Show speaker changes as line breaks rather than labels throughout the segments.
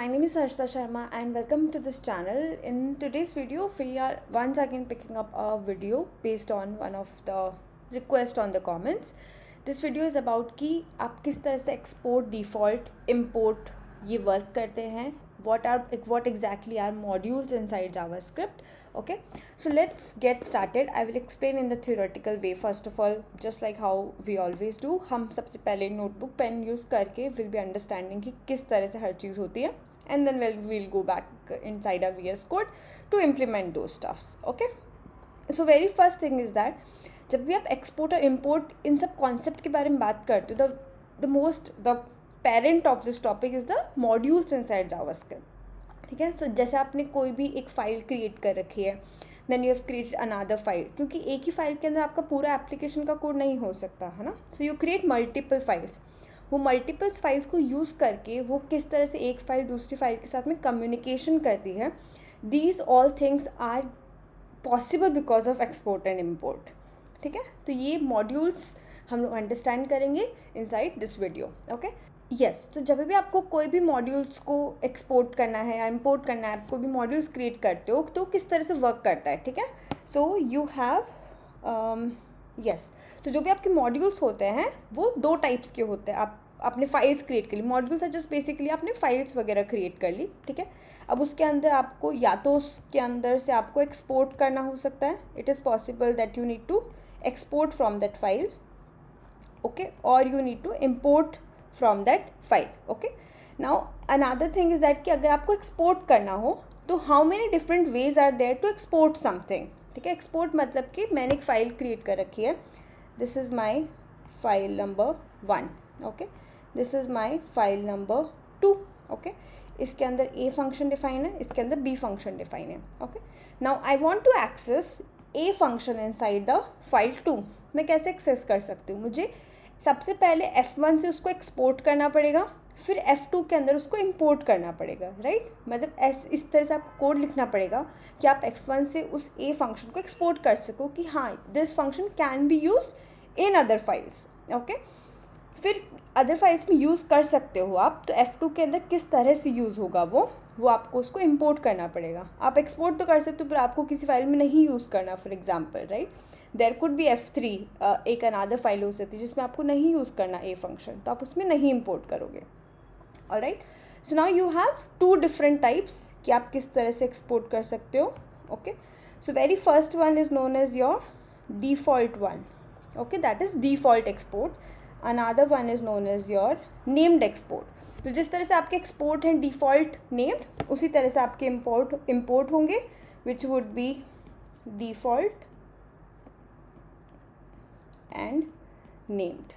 my name is Harshita Sharma and welcome to this channel. In today's video, we are once again picking up a video based on one of the requests on the comments. This video is about कि आप किस तरह से export, default, import ये work करते हैं. What exactly are modules inside JavaScript. Okay, so let's get started. I will explain in the theoretical way. First of all, just like how we always do, हम सबसे पहले notebook pen use करके will be understanding कि किस तरह से हर चीज़ होती है, and then we'll go back inside our VS Code to implement those stuffs. Okay, so very first thing is that जब भी आप export और import इन सब concept के बारे में बात करते हो, the parent of this topic is the modules inside JavaScript. ठीक है. सो जैसे आपने कोई भी एक फ़ाइल क्रिएट कर रखी है, then you have created another file, क्योंकि एक ही फाइल के अंदर आपका पूरा एप्लीकेशन का कोड नहीं हो सकता है ना. So you create multiple files. वो मल्टीपल्स फाइल्स को यूज़ करके वो किस तरह से एक फ़ाइल दूसरी फाइल के साथ में कम्युनिकेशन करती है, these all things are possible because of export and import. ठीक है. तो ये मॉड्यूल्स हम लोग अंडरस्टैंड करेंगे inside this video. Okay. Yes. तो जब भी आपको कोई भी मॉड्यूल्स को एक्सपोर्ट करना है या इम्पोर्ट करना है, आप कोई भी मॉड्यूल्स क्रिएट करते हो तो किस तरह से वर्क करता है. ठीक है. So you have yes. तो जो भी आपके मॉड्यूल्स होते हैं वो दो टाइप्स के होते हैं. आपने फाइल्स क्रिएट कर ली. मॉड्यूल्स है जस्ट बेसिकली आपने फाइल्स वगैरह क्रिएट कर ली. ठीक है. अब उसके अंदर आपको या तो उसके अंदर से आपको एक्सपोर्ट करना हो सकता है. It is possible that you need to export from that file. Okay. और you need to import from that file. Okay, now another thing is that कि अगर आपको export करना हो तो how many different ways are there to export something. ठीक है. export मतलब कि मैंने एक फ़ाइल क्रिएट कर रखी है. this is my file number 1. okay, this is my file number 2. okay, इसके अंदर a फंक्शन डिफाइन है, इसके अंदर b फंक्शन डिफाइन है. Okay. Now I want to access a function inside the file 2. मैं कैसे एक्सेस कर सकती हूँ? मुझे सबसे पहले F1 से उसको एक्सपोर्ट करना पड़ेगा, फिर F2 के अंदर उसको इंपोर्ट करना पड़ेगा. राइट. मतलब इस तरह से आपको कोड लिखना पड़ेगा कि आप F1 से उस A फंक्शन को एक्सपोर्ट कर सको कि हाँ this function can be used in other files. Okay. फिर अदर फाइल्स में यूज़ कर सकते हो आप. तो F2 के अंदर किस तरह से यूज़ होगा वो आपको उसको इंपोर्ट करना पड़ेगा. आप एक्सपोर्ट तो कर सकते हो पर आपको किसी फाइल में नहीं यूज़ करना. For example right, there could be F3 एक अनदर फाइल हो सकती है जिसमें आपको नहीं यूज़ करना ए फंक्शन, तो आप उसमें नहीं इंपोर्ट करोगे. Alright. So now you have two different types कि आप किस तरह से एक्सपोर्ट कर सकते हो. Okay. So very first one is known as your default one. Okay, that is default export. Another one is known as your named export. तो जिस तरह से आपके एक्सपोर्ट हैं डिफ़ॉल्ट नेम्ड, उसी तरह से आपके इम्पोर्ट होंगे which would be default and named.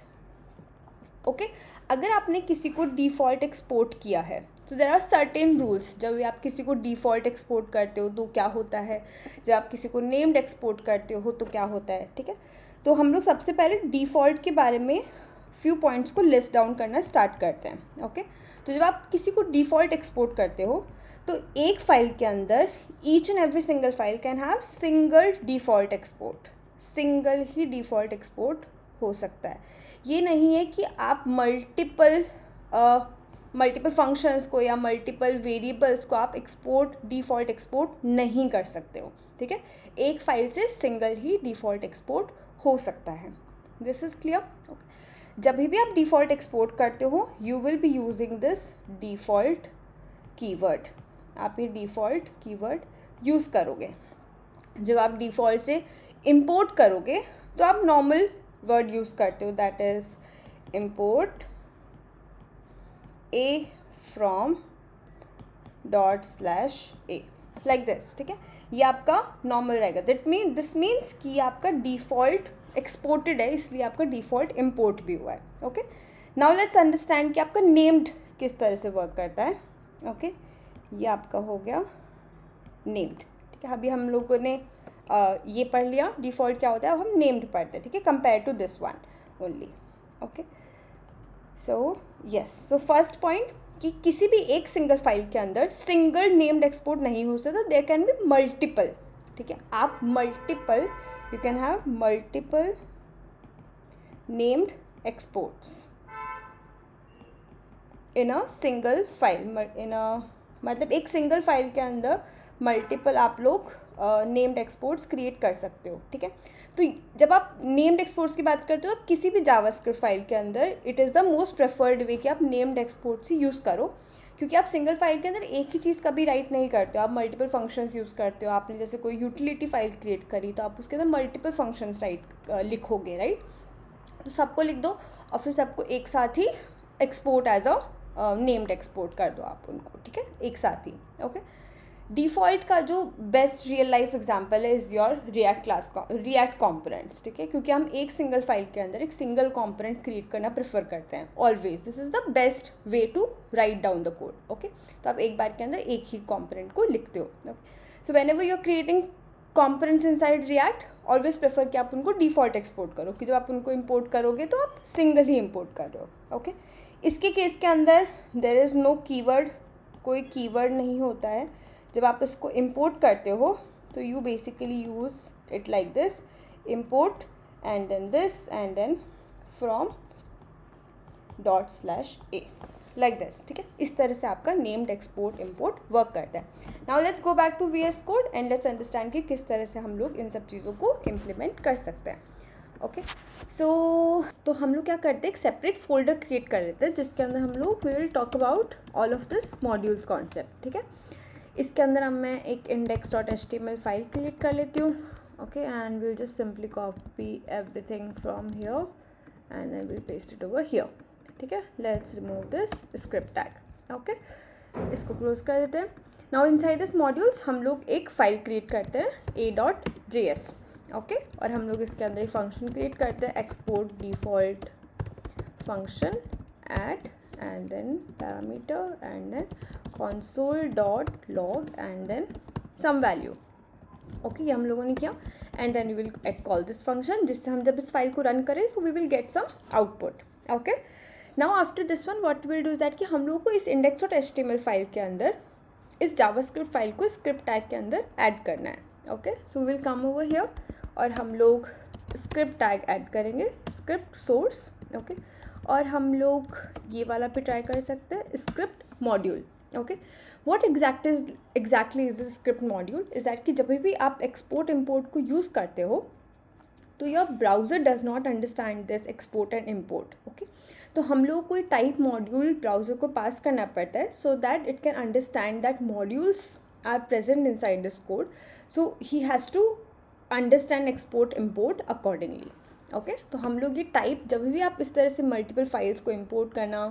Okay. अगर आपने किसी को डिफ़ॉल्ट एक्सपोर्ट किया है तो देयर आर सर्टेन रूल्स. जब आप किसी को डिफ़ॉल्ट एक्सपोर्ट करते हो तो क्या होता है, जब आप किसी को नेम्ड एक्सपोर्ट करते हो तो क्या होता है. ठीक है. तो हम लोग सबसे पहले डिफ़ॉल्ट के बारे में फ्यू पॉइंट्स को लिस्ट डाउन करना स्टार्ट करते हैं. ओके. तो जब आप किसी को डिफ़ॉल्ट एक्सपोर्ट करते हो तो एक फ़ाइल के अंदर each and every single file can have single default export. Single he default export हो सकता है. ये नहीं है कि आप मल्टीपल फंक्शंस को या मल्टीपल वेरिएबल्स को आप डिफ़ॉल्ट एक्सपोर्ट नहीं कर सकते हो. ठीक है. एक फ़ाइल से सिंगल ही डिफ़ॉल्ट एक्सपोर्ट हो सकता है. This is clear. ओके. जब भी आप डिफ़ॉल्ट एक्सपोर्ट करते हो you will be using this default keyword. आप ये डिफ़ॉल्ट कीवर्ड यूज़ करोगे. जब आप डिफ़ॉल्ट से इम्पोर्ट करोगे तो आप नॉर्मल वर्ड यूज़ करते हो, that is import A from ./a like this. ठीक है. ये आपका नॉर्मल रहेगा. दिस मीन्स कि आपका डिफ़ॉल्ट एक्सपोर्टेड है, इसलिए आपका डिफ़ॉल्ट इम्पोर्ट भी हुआ है. ओके. नाउ लेट्स अंडरस्टैंड कि आपका नेम्ड किस तरह से वर्क करता है. ओके. ये आपका हो गया नेम्ड. ठीक है. अभी हम लोगों ने ये पढ़ लिया डिफ़ॉल्ट क्या होता है. अब हम नेम्ड पढ़ते हैं. ठीक है. Compare to this one only. Okay. So yes. So first point कि किसी भी एक सिंगल फाइल के अंदर सिंगल नेम्ड एक्सपोर्ट नहीं हो सकता. There can be multiple. ठीक है. आप multiple you can have multiple named exports. In a single file, मतलब एक सिंगल फाइल के अंदर मल्टीपल आप लोग नेम्ड एक्सपोर्ट्स क्रिएट कर सकते हो, ठीक है। तो जब आप नेम्ड एक्सपोर्ट्स की बात करते हो, आप किसी भी जावास्क्रिप्ट फाइल के अंदर it is the most preferred way कि आप नेम्ड एक्सपोर्ट्स ही यूज़ करो, क्योंकि आप सिंगल फाइल के अंदर एक ही चीज़ कभी राइट नहीं करते हो, आप मल्टीपल फंक्शंस यूज़ करते हो। आपने जैसे कोई यूटिलिटी फाइल क्रिएट करी तो आप उसके अंदर मल्टीपल फंक्शंस लिखोगे, राइट। तो सबको लिख दो और फिर सबको एक साथ ही export as a named export कर दो आप उनको, ठीक है, एक साथ ही, ओके। डिफ़ॉल्ट का जो बेस्ट रियल लाइफ एग्जांपल है इज़ योर रिएक्ट कॉम्पोनेंट्स, ठीक है, क्योंकि हम एक सिंगल फाइल के अंदर एक सिंगल कॉम्पोनेंट क्रिएट करना प्रेफर करते हैं always. This is the best way to write down the code, okay. तो आप एक बार के अंदर एक ही कॉम्पोनेंट को लिखते हो, okay. So whenever you are creating components inside React, always prefer कि आप उनको डिफ़ॉल्ट एक्सपोर्ट करो, कि जब आप उनको इंपोर्ट करोगे तो आप सिंगल ही इंपोर्ट कर रहे हो, ओके। इसके केस के अंदर देयर इज़ नो कीवर्ड, कोई कीवर्ड नहीं होता है। जब आप इसको इंपोर्ट करते हो तो you basically use it like this, import and then this and then from ./a like this, ठीक है। इस तरह से आपका नेम्ड एक्सपोर्ट इंपोर्ट वर्क करता है। Now let's go back to VS code and let's understand कि किस तरह से हम लोग इन सब चीज़ों को इम्प्लीमेंट कर सकते हैं, ओके। तो हम लोग क्या करते हैं, एक सेपरेट फोल्डर क्रिएट कर लेते हैं जिसके अंदर हम लोग we will talk about all of this modules concept, ठीक है। इसके अंदर अब मैं एक index.html फाइल क्रिएट कर लेती हूँ, okay, and will just simply copy everything from here and then will paste it over here, ठीक है। Let's remove this script tag, okay, इसको क्लोज कर देते हैं। नाउ इनसाइड दिस मॉड्यूल्स हम लोग एक फाइल क्रिएट करते हैं a.js, ओके, और हम लोग इसके अंदर एक फंक्शन क्रिएट करते हैं export default function add and then parameter and then console.log and then some value, okay, ये हम लोगों ने किया। and then we will call this function जिससे हम जब इस फाइल को रन करें so we will get some output, okay। now after this one what we will do is that कि हम लोगों को इस index.html फाइल के अंदर इस जावास्क्रिप्ट फाइल को स्क्रिप्ट टैग के अंदर ऐड करना है, okay. So we will come over here और हम लोग स्क्रिप्ट टैग ऐड करेंगे, स्क्रिप्ट सोर्स, ओके। और हम लोग ये वाला भी ट्राई कर सकते हैं, script module, okay. What exactly is this script module is that कि जब भी आप एक्सपोर्ट इम्पोर्ट को यूज़ करते हो तो your browser does not understand this export and import, okay. तो हम लोग कोई टाइप मॉड्यूल ब्राउज़र को पास करना पड़ता है so that it can understand that modules are present inside this code, so he has to understand export import accordingly, okay. तो हम लोग ये टाइप, जब भी आप इस तरह से मल्टीपल फाइल्स को इंपोर्ट करना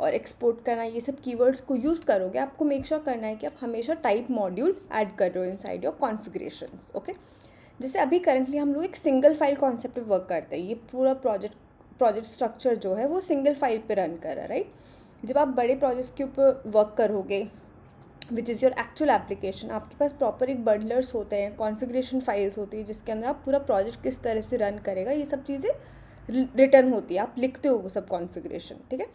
और एक्सपोर्ट करना, ये सब कीवर्ड्स को यूज़ करोगे, आपको मेक श्योर करना है कि आप हमेशा टाइप मॉड्यूल ऐड कर रहे हो इनसाइड योर कॉन्फ़िगरेशंस, ओके। जैसे अभी करंटली हम लोग एक सिंगल फाइल कॉन्सेप्ट पे वर्क करते हैं, ये पूरा प्रोजेक्ट स्ट्रक्चर जो है वो सिंगल फाइल पे रन कर रहा है, राइट। जब आप बड़े प्रोजेक्ट्स के ऊपर वर्क करोगे which is your actual application, आपके पास प्रॉपर एक बंडलर्स होते हैं, कॉन्फ़िगरेशन फाइल्स होती है जिसके अंदर आप पूरा प्रोजेक्ट किस तरह से रन करेगा ये सब चीज़ें रिटर्न होती है, आप लिखते हो वो सब कॉन्फ़िगरेशन, ठीक है।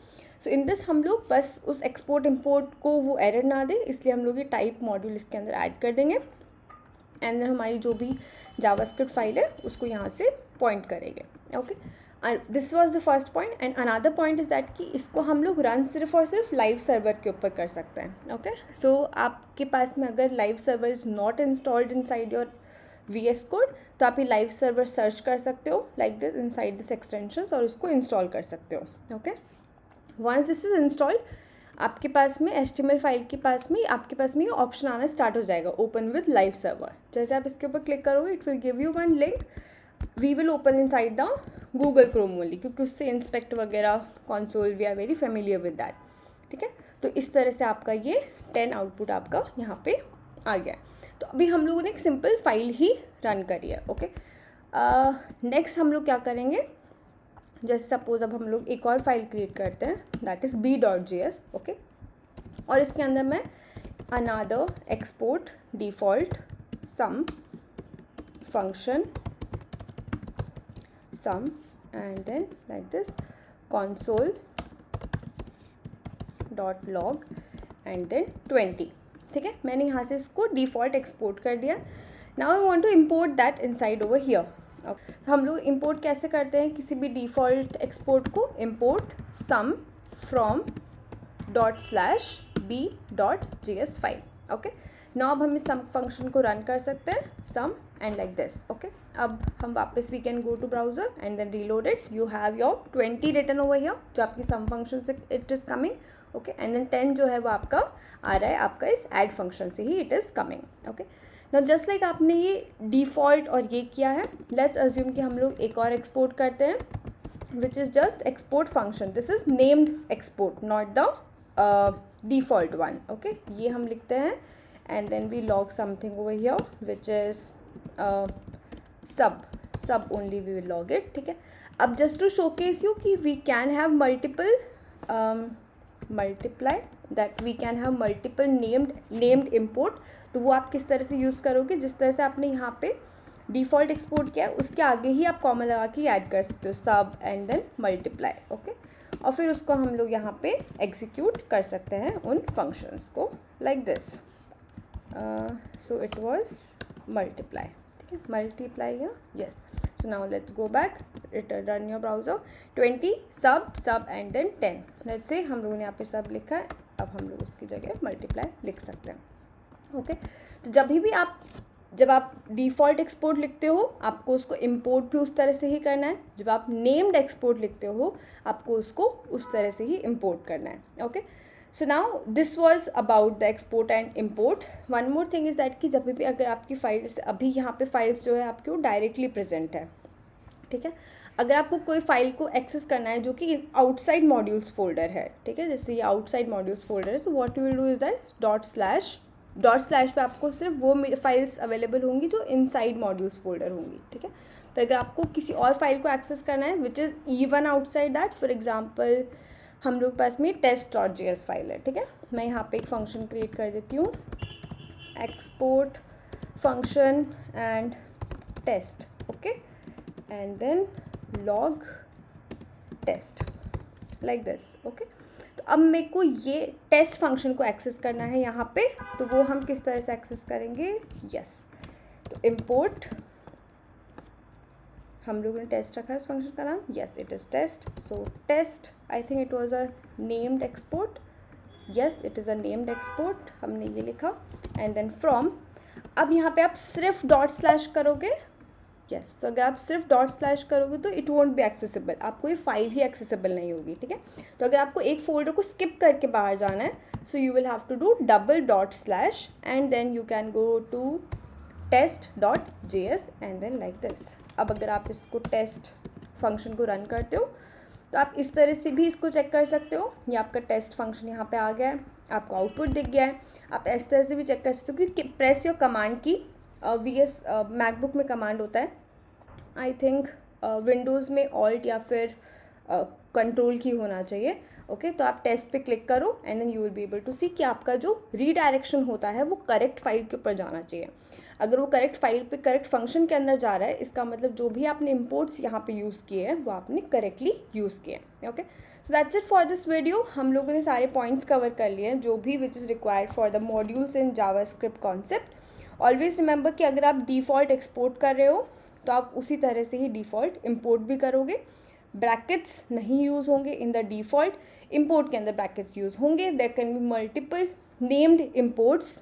सो इन दिस हम लोग बस उस एक्सपोर्ट इम्पोर्ट को वो एरर ना दे इसलिए हम लोग ये टाइप मॉड्यूल इसके अंदर ऐड कर देंगे एंड देन हमारी जो भी जावास्क्रिप्ट फाइल है उसको यहाँ से पॉइंट करेंगे, okay. This was the first point and another point is that कि इसको हम लोग रन सिर्फ और सिर्फ लाइव सर्वर के ऊपर कर सकते हैं, ओके। सो आपके पास में अगर live server is not installed inside your VS code तो आप ये लाइव सर्वर सर्च कर सकते हो like this inside this extensions और उसको इंस्टॉल कर सकते हो, okay. Once this is installed आपके पास में HTML फाइल के पास में आपके पास में ये ऑप्शन आना स्टार्ट हो जाएगा, ओपन विद लाइव सर्वर। जैसे आप इसके ऊपर क्लिक करोगे it will give you one link, we will open inside the Google Chrome only, क्योंकि उससे इंस्पेक्ट वगैरह console we are very familiar with that, ठीक है। तो इस तरह से आपका ये 10 आउटपुट आपका यहाँ पे आ गया। तो अभी हम लोगों ने एक सिंपल फाइल ही रन करी है, ओके। नेक्स्ट हम लोग क्या करेंगे, जैसे सपोज अब हम लोग एक और फाइल क्रिएट करते हैं दैट इज़ b.js, ओके। और इसके अंदर मैं another export default sum function sum and then like this console.log and then 20, ठीक है। मैंने यहाँ से इसको डिफ़ॉल्ट एक्सपोर्ट कर दिया। Now I want to import that inside over here. तो हम लोग इंपोर्ट कैसे करते हैं किसी भी डिफ़ॉल्ट एक्सपोर्ट को, import sum from sub.b.js file. Okay, now अब हम इस सम फंक्शन को रन कर सकते हैं, sum and like this. Okay, अब हम वापस we can go to browser and then reload it. You have your 20 written over here, जो आपकी सम फंक्शन से it is coming. Okay, and then 10 जो है वो आपका आ रहा है आपका इस ऐड फंक्शन से ही it is coming. Okay, now just like आपने ये डिफ़ॉल्ट और ये किया है, लेट्स अज्यूम कि हम लोग एक और एक्सपोर्ट करते हैं which is just export function. This is named export, not the default one. Okay, ये हम लिखते हैं and then we log something over here which is sub only we will log it. ठीक है, अब just to showcase you कि we can have multiple multiply, that we can have multiple named import. तो वो आप किस तरह से यूज़ करोगे, जिस तरह से आपने यहाँ पे डिफ़ॉल्ट एक्सपोर्ट किया है उसके आगे ही आप कॉमा लगा के ऐड कर सकते हो, सब एंड देन मल्टीप्लाई. ओके, और फिर उसको हम लोग यहाँ पे एग्जीक्यूट कर सकते हैं उन फंक्शंस को like this. So it was multiply. ठीक है, मल्टीप्लाई या yes. So now let's go back, run your browser. 20 सब एंड देन 10. लेट्स से हम लोगों ने यहाँ पे सब लिखा है, अब हम लोग उसकी जगह मल्टीप्लाई लिख सकते हैं. ओके, तो जब आप डिफ़ॉल्ट एक्सपोर्ट लिखते हो आपको उसको इंपोर्ट भी उस तरह से ही करना है. जब आप नेम्ड एक्सपोर्ट लिखते हो आपको उसको उस तरह से ही इंपोर्ट करना है. Okay, so now this was about the export and import. One more thing is that कि जब भी अगर आपकी फाइल्स, अभी यहाँ पे फाइल्स जो है आपकी वो डायरेक्टली प्रेजेंट है. ठीक है, अगर आपको कोई फाइल को एक्सेस करना है जो कि आउटसाइड मॉड्यूल्स फोल्डर है, ठीक है, जैसे ये आउटसाइड मॉड्यूल्स फोल्डर है, so what you will do is that dot slash पे आपको सिर्फ वो फाइल्स अवेलेबल होंगी जो इनसाइड मॉड्यूल्स फोल्डर होंगी. ठीक है, तो अगर आपको किसी और फाइल को एक्सेस करना है which is even outside that, for example हम लोग पास में test.js फाइल है. ठीक है, मैं यहाँ पे एक फंक्शन क्रिएट कर देती हूँ, export function and test. Okay, and then log test like this. Okay, तो अब मेरे को ये टेस्ट फंक्शन को एक्सेस करना है यहाँ पे, तो वो हम किस तरह से एक्सेस करेंगे. यस, तो इम्पोर्ट, हम लोगों ने टेस्ट रखा है उस फंक्शन का नाम. Yes, it is test. So test, I think it was a named export. Yes, it is a named export, हमने ये लिखा. एंड देन फ्रॉम, अब यहाँ पे आप सिर्फ डॉट स्लैश करोगे. यस, तो अगर आप सिर्फ डॉट स्लैश करोगे तो इट वोंट बी एक्सेसिबल, आपको ये फाइल ही एक्सेसिबल नहीं होगी. ठीक है, तो अगर आपको एक फोल्डर को स्किप करके बाहर जाना है, so you will have to do double dot slash and then you can go to test.js and then like this. अब अगर आप इसको टेस्ट फंक्शन को रन करते हो तो आप इस तरह से भी इसको चेक कर सकते हो. ये आपका टेस्ट फंक्शन यहाँ पे आ गया है, आपको आउटपुट दिख गया है. आप इस तरह से भी चेक कर सकते हो कि प्रेस योर कमांड की. VS मैकबुक में कमांड होता है, आई थिंक विंडोज़ में ऑल्ट या फिर कंट्रोल की होना चाहिए. ओके, तो आप टेस्ट पे क्लिक करो and then you will be able to see कि आपका जो रीडायरेक्शन होता है वो करेक्ट फाइल के ऊपर जाना चाहिए. अगर वो करेक्ट फाइल पे करेक्ट फंक्शन के अंदर जा रहा है, इसका मतलब जो भी आपने इंपोर्ट्स यहाँ पे यूज़ किए हैं वो आपने करेक्टली यूज़ किए हैं. Okay, so that's it for this video. हम लोगों ने सारे पॉइंट्स कवर कर लिए हैं जो भी which is required for the modules in JavaScript concept. Always remember कि अगर आप डिफ़ॉल्ट एक्सपोर्ट कर रहे हो तो आप उसी तरह से ही डिफ़ॉल्ट इंपोर्ट भी करोगे. ब्रैकेट्स नहीं यूज़ होंगे इन द डिफ़ॉल्ट. इंपोर्ट के अंदर ब्रैकेट्स यूज़ होंगे. There can be multiple named imports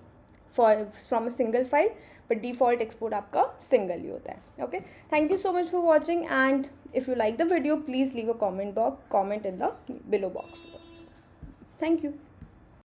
from a single file, but default export आपका सिंगल ही होता है. Okay, thank you so much for watching, and if you like the video please leave a comment in the below box. Thank you.